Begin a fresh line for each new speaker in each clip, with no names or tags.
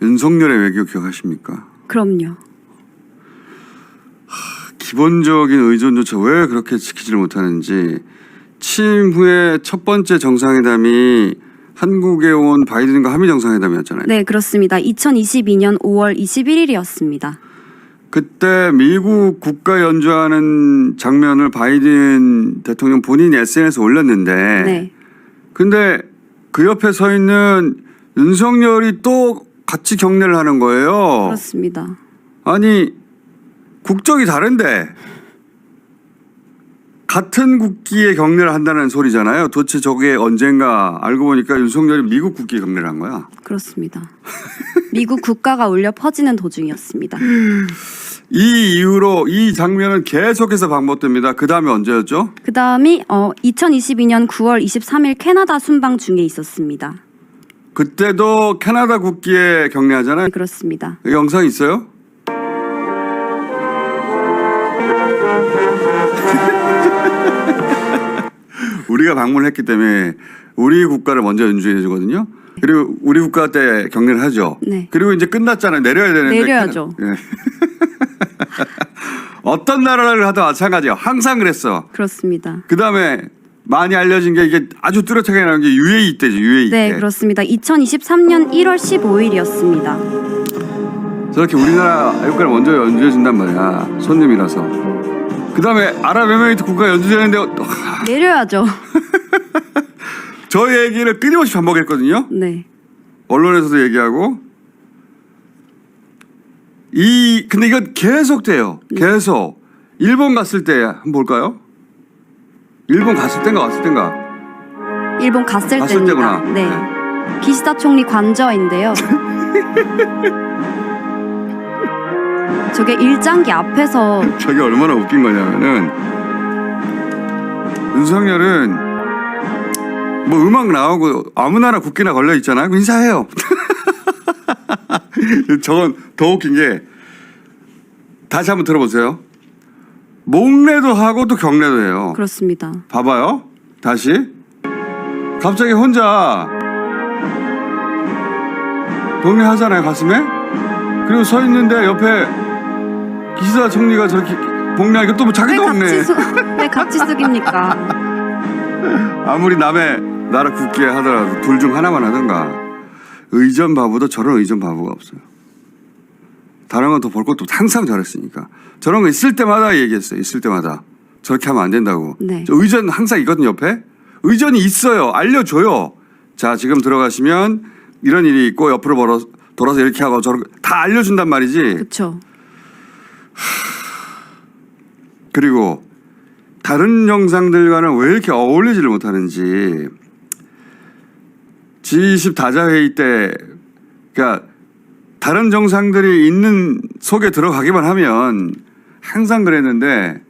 윤석열의 외교 기억하십니까?
그럼요.
기본적인 의존조차 왜 그렇게 지키지를 못하는지. 취임 후에 첫 번째 정상회담이 한국에 온 바이든과 한미 정상회담이었잖아요.
네, 그렇습니다. 2022년 5월 21일이었습니다.
그때 미국 국가 연주하는 장면을 바이든 대통령 본인이 SNS에 올렸는데
네.
근데 그 옆에 서 있는 윤석열이 또 같이 경례를 하는 거예요.
그렇습니다.
아니 국적이 다른데 같은 국기에 경례를 한다는 소리잖아요. 도대체 저게 언젠가 알고 보니까 윤석열이 미국 국기에 경례를 한 거야.
그렇습니다. 미국 국가가 울려 퍼지는 도중이었습니다.
이 이후로 이 장면은 계속해서 반복됩니다. 그 다음에 언제였죠?
그 다음이 2022년 9월 23일 캐나다 순방 중에 있었습니다.
그때도 캐나다 국기에 경례하잖아요.
네, 그렇습니다.
영상 있어요? 우리가 방문했기 때문에 우리 국가를 먼저 연주해 주거든요. 그리고 우리 국가 때 경례를 하죠.
네.
그리고 이제 끝났잖아요. 내려야 되는데.
내려야죠.
예. 어떤 나라를 하든 마찬가지예요. 항상 그랬어.
그렇습니다.
그다음에 많이 알려진 게 이게 아주 뚜렷하게 나온 게 UAE 때죠. UAE
네,
때.
그렇습니다. 2023년 1월 15일이었습니다.
저렇게 우리나라 국가를 먼저 연주해 준단 말이야. 손님이라서. 그다음에 아랍에미리트 국가 연주되는데
내려야죠.
저 얘기를 끊임없이 반복했거든요.
네.
언론에서도 얘기하고. 근데 이건 계속 돼요. 계속. 일본 갔을 때 한번 볼까요? 일본 갔을 땐가 왔을 땐가?
일본 갔을
갔을
때입니다.
때구나.
네. 기시다 총리 관저인데요. 저게 일장기 앞에서
저게 얼마나 웃긴 거냐면은 윤석열은 뭐 음악 나오고 아무 나라 국기나 걸려 있잖아요. 인사해요. 저건 더 웃긴 게 다시 한번 들어보세요. 목례도 하고 또 경례도 해요.
그렇습니다.
봐봐요. 다시. 갑자기 혼자 경례하잖아요. 가슴에. 그리고 서 있는데 옆에 기시다 총리가 저렇게 복례하니까 또 뭐 자기도 없네.
왜 같이 숙입니까?
아무리 남의 나라 국기에 하더라도 둘 중 하나만 하든가. 의전 바보도 저런 의전 바보가 없어요. 다른 건 더 볼 것도 항상 저랬으니까. 저런 거 있을 때마다 얘기했어요. 있을 때마다. 저렇게 하면 안 된다고.
네.
저 의전 항상 있거든요. 옆에. 의전이 있어요. 알려줘요. 자 지금 들어가시면 이런 일이 있고 옆으로 돌아서 이렇게 하고 저렇게 다 알려준단 말이지.
그렇죠.
그리고 다른 영상들과는 왜 이렇게 어울리지를 못하는지. G20 다자회의 때 그러니까 다른 정상들이 있는 속에 들어가기만 하면 항상 그랬는데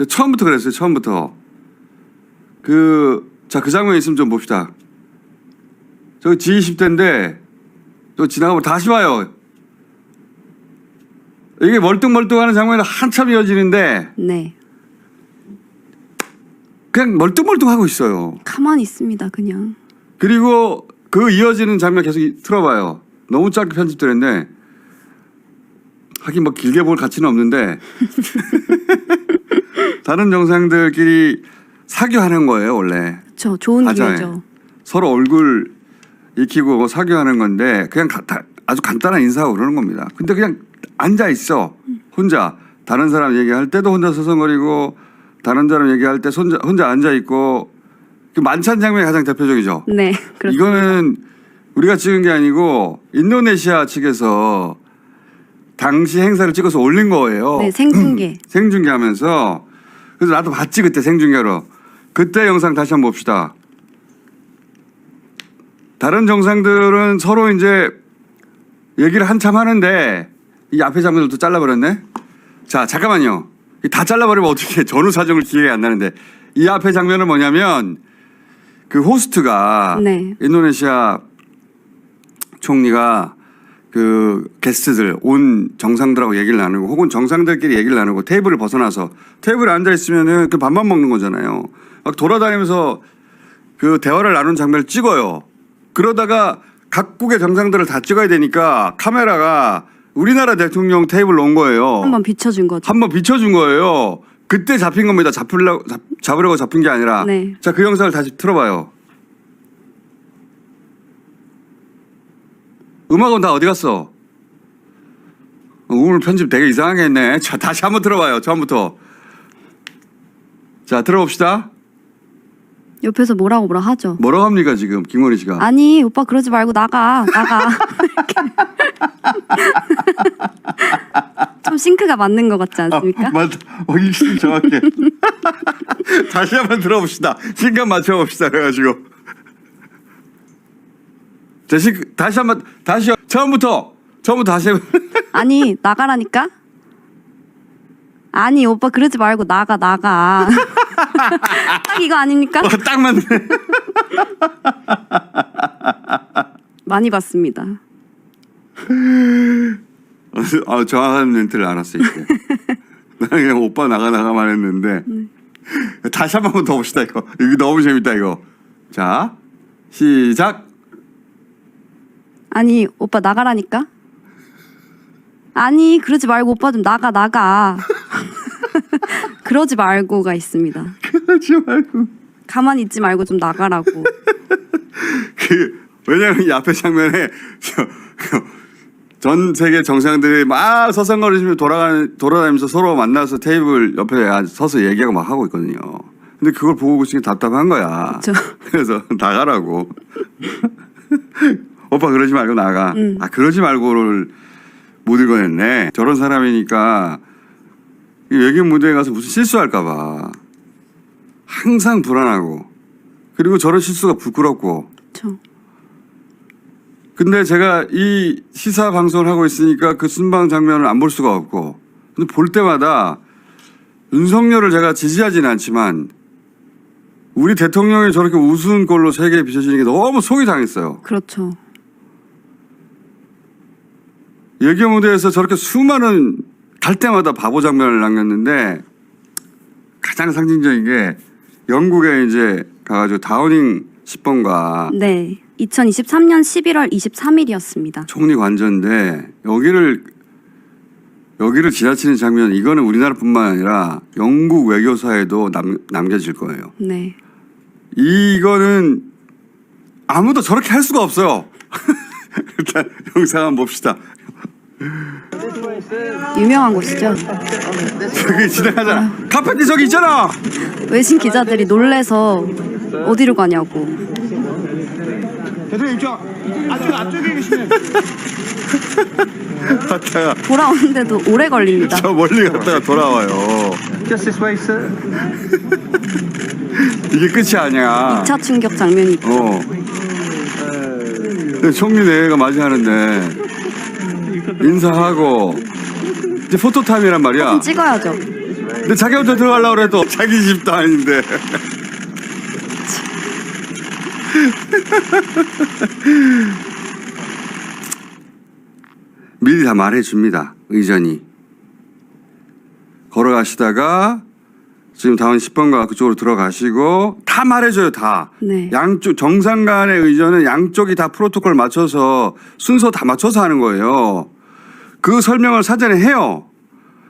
처음부터 그랬어요. 처음부터. 그 장면 있으면 좀 봅시다. 저기 G20 때인데 저 지나가면 다시 봐요. 이게 멀뚱멀뚱하는 장면이 한참 이어지는데
네.
그냥 멀뚱멀뚱하고 있어요.
가만히 있습니다. 그냥.
그리고 그 이어지는 장면 계속 틀어봐요. 너무 짧게 편집되는데 하긴 뭐 길게 볼 가치는 없는데 다른 정상들끼리 사교하는 거예요 원래.
그렇죠. 좋은
하잖아요.
기회죠.
서로 얼굴 익히고 뭐 사교하는 건데 그냥 아주 간단한 인사하고 그러는 겁니다. 근데 그냥 앉아 있어 혼자. 다른 사람 얘기할 때도 혼자 서성거리고 다른 사람 얘기할 때 혼자 앉아 있고. 그 만찬 장면이 가장 대표적이죠.
네. 그렇습니다.
이거는 우리가 찍은 게 아니고 인도네시아 측에서 당시 행사를 찍어서 올린 거예요.
네, 생중계.
생중계하면서. 그래서 나도 봤지 그때 생중계로. 그때 영상 다시 한번 봅시다. 다른 정상들은 서로 이제 얘기를 한참 하는데 이 앞에 장면들도 잘라버렸네. 자 잠깐만요. 다 잘라버리면 어떻게 전후 사정을 기억이 안 나는데 이 앞에 장면은 뭐냐면 그 호스트가
네.
인도네시아 총리가 그 게스트들 온 정상들하고 얘기를 나누고 혹은 정상들끼리 얘기를 나누고 테이블을 벗어나서 테이블에 앉아 있으면은 그 밥만 먹는 거잖아요. 막 돌아다니면서 그 대화를 나눈 장면을 찍어요. 그러다가 각국의 정상들을 다 찍어야 되니까 카메라가 우리나라 대통령 테이블 놓은 거예요.
한번 비춰준 거죠.
한번 비춰준 거예요. 그때 잡힌 겁니다. 잡으려고 잡힌 게 아니라.
네.
자, 그 영상을 다시 틀어봐요. 음악은 다 어디 갔어? 오늘 편집 되게 이상하게 했네. 자, 다시 한번 들어봐요. 처음부터. 자, 들어봅시다.
옆에서 뭐라 하죠.
뭐라고 합니까 지금 김건희 씨가?
아니 오빠 그러지 말고 나가. 좀 싱크가 맞는 것 같지 않습니까?
맞다. 일시 정확해. 다시 한번 들어봅시다. 신간 맞춰봅시다. 그래가지고. 자, 다시 한번 처음부터 다시 해봐.
아니 나가라니까. 아니 오빠 그러지 말고 나가. 딱 이거 아닙니까?
딱 맞네.
많이 봤습니다.
정확한 멘트를 알았어 이제. 나는 그냥 오빠 나가만 했는데 다시 한 번 더 봅시다 이거 너무 재밌다 이거. 자 시작.
아니 오빠 나가라니까. 아니 그러지 말고 오빠 좀 나가. 그러지 말고가 있습니다.
그러지 말고.
가만히 있지 말고 좀 나가라고.
왜냐면 이 앞에 장면에 전 세계 정상들이 막 서성거리시며 돌아다니면서 서로 만나서 테이블 옆에 서서 얘기하고 막 하고 있거든요. 근데 그걸 보고 계시기 답답한 거야.
그쵸.
그래서 나가라고. 오빠 그러지 말고 나가. 아 그러지 말고를 못 읽어냈네. 저런 사람이니까 외교 무대에 가서 무슨 실수할까 봐 항상 불안하고 그리고 저런 실수가 부끄럽고.
그렇죠.
근데 제가 이 시사 방송을 하고 있으니까 그 순방 장면을 안 볼 수가 없고 근데 볼 때마다 윤석열을 제가 지지하지는 않지만 우리 대통령이 저렇게 우스운 꼴로 세계에 비춰지는 게 너무 속이 상했어요.
그렇죠.
외교 무대에서 저렇게 수많은 갈 때마다 바보 장면을 남겼는데 가장 상징적인 게 영국에 이제 가가지고 다우닝 10번가
네. 2023년 11월 23일이었습니다.
총리 관저인데 여기를 지나치는 장면 이거는 우리나라뿐만 아니라 영국 외교사에도 남겨질 거예요.
네.
이거는 아무도 저렇게 할 수가 없어요. 일단 영상 한번 봅시다.
유명한 곳이죠.
저기 지나가잖아. 카페트 저기 있잖아.
외신 기자들이 놀래서 어디로 가냐고.
대통령 입장. 앞쪽에 계시면.
갔다가
돌아오는데도 오래 걸립니다.
저 멀리 갔다가 돌아와요.
Just this way, sir.
이게 끝이 아니야.
2차 충격 장면이 있죠.
근데 총리 내외가 맞이하는데 인사하고 이제 포토타임이란 말이야.
사진 찍어야죠.
근데 자기 혼자 들어가려고 그래도 자기 집도 아닌데. 미리 다 말해줍니다. 의전이. 걸어가시다가 지금 다운 10번가 그쪽으로 들어가시고 다 말해줘요. 다.
네.
양쪽 정상 간의 의전은 양쪽이 다 프로토콜 맞춰서 순서 다 맞춰서 하는 거예요. 그 설명을 사전에 해요.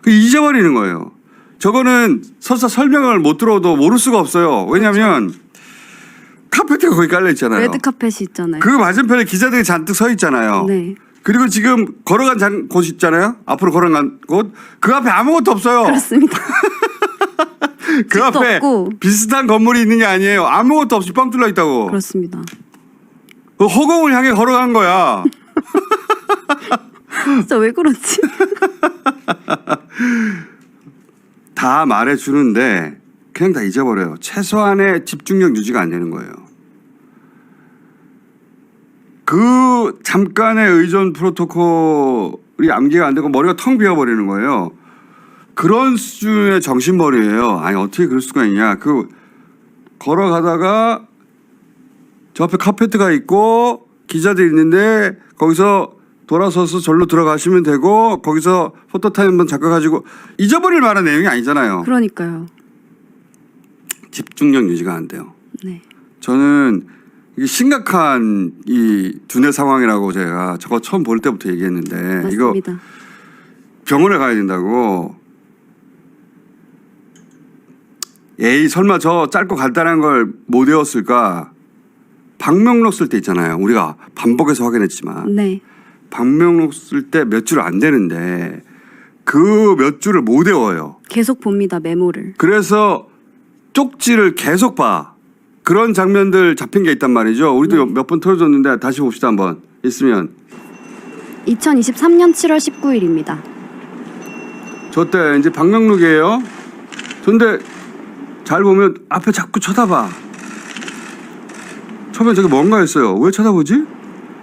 그 잊어버리는 거예요. 저거는 설사 설명을 못 들어도 모를 수가 없어요. 왜냐하면 카페트가 거기 깔려 있잖아요.
레드 카펫이 있잖아요.
그 맞은편에 기자들이 잔뜩 서 있잖아요.
네.
그리고 지금 걸어간 곳 있잖아요. 앞으로 걸어간 곳. 그 앞에 아무것도 없어요.
그렇습니다.
그
집도
앞에
없고.
비슷한 건물이 있는 게 아니에요. 아무것도 없이 뻥 뚫려 있다고.
그렇습니다.
그 허공을 향해 걸어간 거야.
진짜 왜 그러지?
다 말해주는데 그냥 다 잊어버려요. 최소한의 집중력 유지가 안 되는 거예요. 그 잠깐의 의전 프로토콜이 암기가 안 되고 머리가 텅 비어버리는 거예요. 그런 수준의 정신머리예요. 아니 어떻게 그럴 수가 있냐. 그 걸어가다가 저 앞에 카페트가 있고 기자들이 있는데 거기서 돌아서서 절로 들어가시면 되고 거기서 포토타임 한번 잡아가지고 잊어버릴 만한 내용이 아니잖아요.
그러니까요.
집중력 유지가 안 돼요.
네.
저는 이게 심각한 이 두뇌 상황이라고 제가 저거 처음 볼 때부터 얘기했는데 이거
맞습니다.
병원에 가야 된다고. 에이 설마 저 짧고 간단한 걸 못 외웠을까? 방명록 쓸 때 있잖아요. 우리가 반복해서 확인했지만
네.
방명록 쓸 때 몇 줄 안 되는데 그 몇 줄을 못 외워요.
계속 봅니다. 메모를.
그래서 쪽지를 계속 봐. 그런 장면들 잡힌 게 있단 말이죠. 우리도 몇 번 틀어줬는데 다시 봅시다 한번. 있으면.
2023년 7월 19일입니다.
저 때 이제 방명록이에요. 근데 잘 보면 앞에 자꾸 쳐다봐. 처음에 저게 뭔가 했어요. 왜 쳐다보지?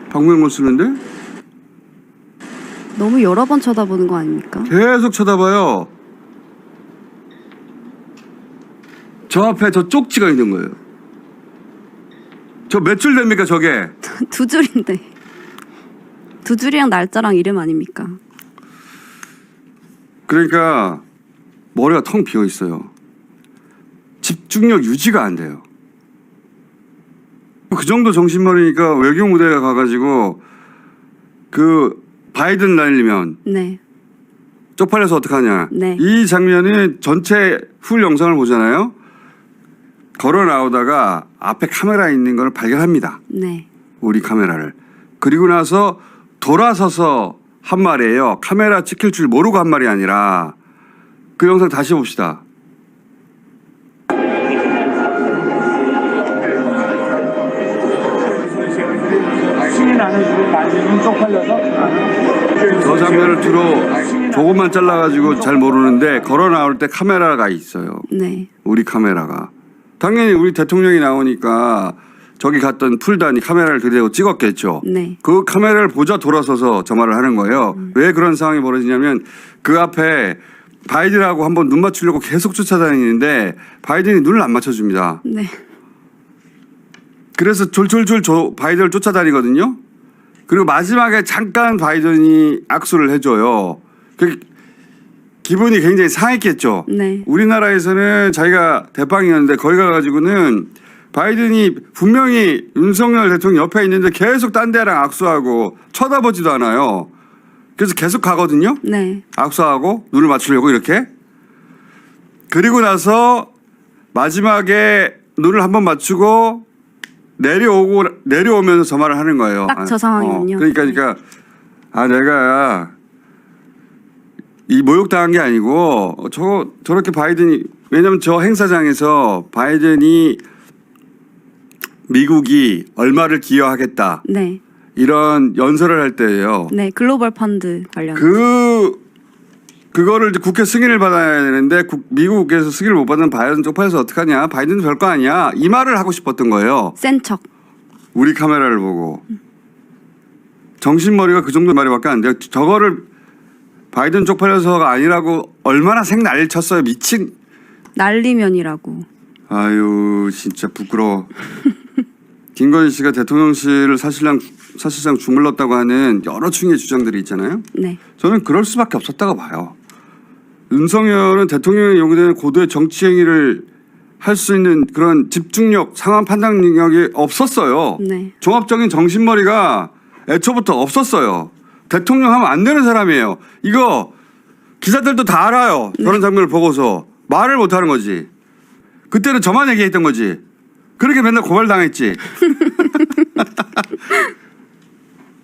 방명록 쓰는데?
너무 여러 번 쳐다보는 거 아닙니까?
계속 쳐다봐요. 저 앞에 저 쪽지가 있는 거예요. 저 몇 줄 됩니까 저게?
두 줄인데. 두 줄이랑 날짜랑 이름 아닙니까?
그러니까 머리가 텅 비어 있어요. 집중력 유지가 안 돼요. 그 정도 정신머리니까 외교 무대에 가가지고 그 바이든 날리면
네.
쪽팔려서 어떡하냐.
네.
이 장면이 전체 풀 영상을 보잖아요. 걸어 나오다가 앞에 카메라 있는 걸 발견합니다.
네.
우리 카메라를. 그리고 나서 돌아서서 한 말이에요. 카메라 찍힐 줄 모르고 한 말이 아니라. 그 영상 다시 봅시다.
승인 안 해주고 만지면 쪽팔려서
저 장면을 주로 조금만 잘라가지고 잘 모르는데 걸어 나올 때 카메라가 있어요.
네.
우리 카메라가. 당연히 우리 대통령이 나오니까 저기 갔던 풀단이 카메라를 들이대고 찍었겠죠.
네.
그 카메라를 보자 돌아서서 저 말을 하는 거예요. 왜 그런 상황이 벌어지냐면 그 앞에 바이든하고 한번 눈 맞추려고 계속 쫓아다니는데 바이든이 눈을 안 맞춰줍니다.
네.
그래서 졸졸졸 바이든을 쫓아다니거든요. 그리고 마지막에 잠깐 바이든이 악수를 해줘요. 기분이 굉장히 상했겠죠.
네.
우리나라에서는 자기가 대빵이었는데 거기 가가지고는 바이든이 분명히 윤석열 대통령 옆에 있는데 계속 딴 데랑 악수하고 쳐다보지도 않아요. 그래서 계속 가거든요.
네.
악수하고 눈을 맞추려고 이렇게. 그리고 나서 마지막에 눈을 한번 맞추고 내려오면서 저 말을 하는 거예요.
딱 저 상황이군요.
그러니까 내가 이 모욕당한 게 아니고 저렇게 바이든이 왜냐면 저 행사장에서 바이든이 미국이 얼마를 기여하겠다
네.
이런 연설을 할 때예요.
네. 글로벌 펀드 관련.
그거를 이제 국회 승인을 받아야 되는데 미국에서 승인을 못 받는 바이든 쪽파에서 어떡하냐. 바이든은 별거 아니야. 이 말을 하고 싶었던 거예요.
센 척.
우리 카메라를 보고. 정신머리가 그 정도 말이밖에 안 돼요. 저거를 바이든 쪽팔려서가 아니라고 얼마나 생난리를 쳤어요. 미친.
난리면이라고.
아유 진짜 부끄러워. 김건희 씨가 대통령실을 사실상 주물렀다고 하는 여러 층의 주장들이 있잖아요.
네.
저는 그럴 수밖에 없었다고 봐요. 윤석열은 대통령에 요구되는 고도의 정치 행위를 할 수 있는 그런 집중력, 상황 판단 능력이 없었어요.
네.
종합적인 정신머리가 애초부터 없었어요. 대통령 하면 안 되는 사람이에요. 이거 기자들도 다 알아요. 저런 장면을 보고서 말을 못 하는 거지. 그때는 저만 얘기했던 거지. 그렇게 맨날 고발당했지.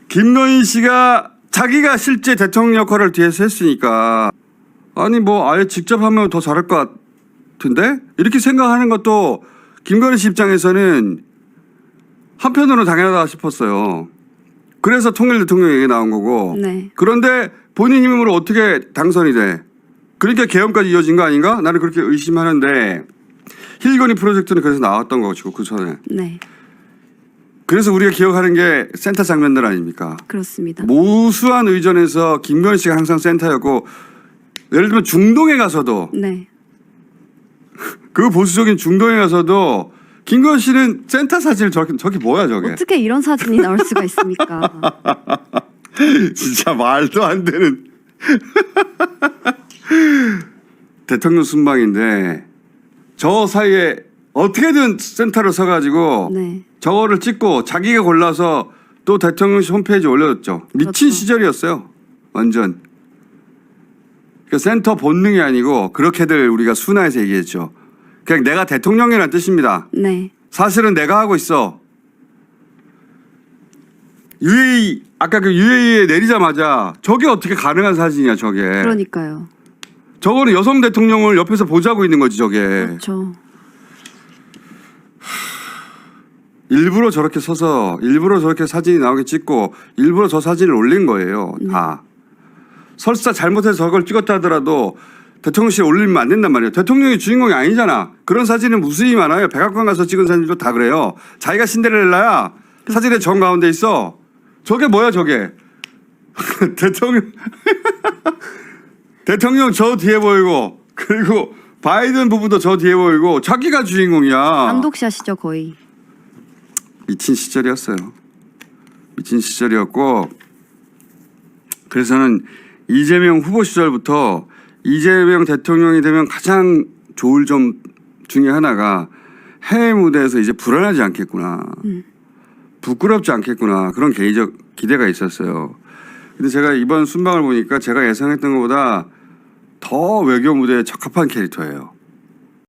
김건희 씨가 자기가 실제 대통령 역할을 뒤에서 했으니까 아니 뭐 아예 직접 하면 더 잘할 것 같은데 이렇게 생각하는 것도 김건희 씨 입장에서는 한편으로 당연하다 싶었어요. 그래서 통일 대통령 얘기 나온 거고.
네.
그런데 본인 힘으로 어떻게 당선이 돼? 그러니까 계엄까지 이어진 거 아닌가? 나는 그렇게 의심하는데 힐건이 프로젝트는 그래서 나왔던 것이고 그 전에.
네.
그래서 우리가 기억하는 게 센터 장면들 아닙니까?
그렇습니다.
무수한 의전에서 김건희 씨가 항상 센터였고 예를 들면 중동에 가서도
네.
그 보수적인 중동에 가서도 김건희 씨는 센터 사진을 저게 뭐야 저게.
어떻게 이런 사진이 나올 수가 있습니까?
진짜 말도 안 되는 대통령 순방인데 저 사이에 어떻게든 센터를 서가지고
네.
저거를 찍고 자기가 골라서 또 대통령실 홈페이지에 올려줬죠. 미친
그렇죠.
시절이었어요. 완전. 그 센터 본능이 아니고 그렇게들 우리가 순화해서 얘기했죠. 그냥 내가 대통령이라는 뜻입니다.
네.
사실은 내가 하고 있어. UAE 아까 그 UAE에 내리자마자 저게 어떻게 가능한 사진이야 저게.
그러니까요.
저거는 여성 대통령을 옆에서 보자고 있는 거지 저게.
그렇죠.
일부러 저렇게 서서 일부러 저렇게 사진이 나오게 찍고 일부러 저 사진을 올린 거예요. 다. 설사 잘못해서 저걸 찍었다 하더라도 대통령실에 올리면 안 된단 말이에요. 대통령이 주인공이 아니잖아. 그런 사진은 무수히 많아요. 백악관 가서 찍은 사진도 다 그래요. 자기가 신데렐라야. 사진의 정 가운데 있어. 저게 뭐야 저게. 대통령 대통령 저 뒤에 보이고 그리고 바이든 부부도 저 뒤에 보이고 자기가 주인공이야.
단독샷이죠 거의.
미친 시절이었어요. 미친 시절이었고 그래서는 이재명 후보 시절부터 이재명 대통령이 되면 가장 좋을 점 중에 하나가 해외 무대에서 이제 불안하지 않겠구나. 부끄럽지 않겠구나. 그런 개인적 기대가 있었어요. 근데 제가 이번 순방을 보니까 제가 예상했던 것보다 더 외교 무대에 적합한 캐릭터예요.